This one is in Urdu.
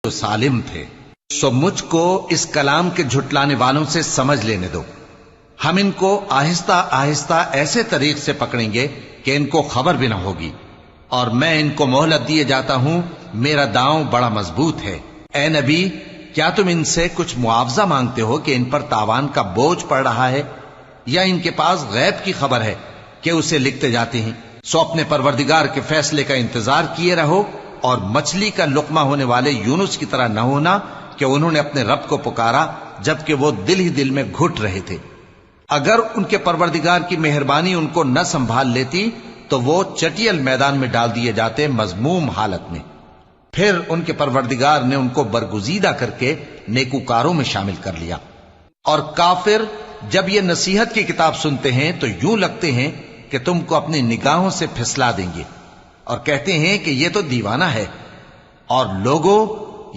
جو سالم تھے۔ سو مجھ کو اس کلام کے جھٹلانے والوں سے سمجھ لینے دو، ہم ان کو آہستہ آہستہ ایسے طریق سے پکڑیں گے کہ ان کو خبر بھی نہ ہوگی، اور میں ان کو مہلت دیے جاتا ہوں، میرا داؤں بڑا مضبوط ہے۔ اے نبی، کیا تم ان سے کچھ معاوضہ مانگتے ہو کہ ان پر تاوان کا بوجھ پڑ رہا ہے، یا ان کے پاس غیب کی خبر ہے کہ اسے لکھتے جاتے ہیں؟ سو اپنے پروردگار کے فیصلے کا انتظار کیے رہو، اور مچھلی کا لقمہ ہونے والے یونس کی طرح نہ ہونا کہ انہوں نے اپنے رب کو پکارا جبکہ وہ دل ہی دل میں گھٹ رہے تھے۔ اگر ان کے پروردگار کی مہربانی ان کو نہ سنبھال لیتی تو وہ چٹیل میدان میں ڈال دیے جاتے مذموم حالت میں۔ پھر ان کے پروردگار نے ان کو برگزیدہ کر کے نیکوکاروں میں شامل کر لیا۔ اور کافر جب یہ نصیحت کی کتاب سنتے ہیں تو یوں لگتے ہیں کہ تم کو اپنی نگاہوں سے پھسلا دیں گے، اور کہتے ہیں کہ یہ تو دیوانہ ہے۔ اور لوگوں،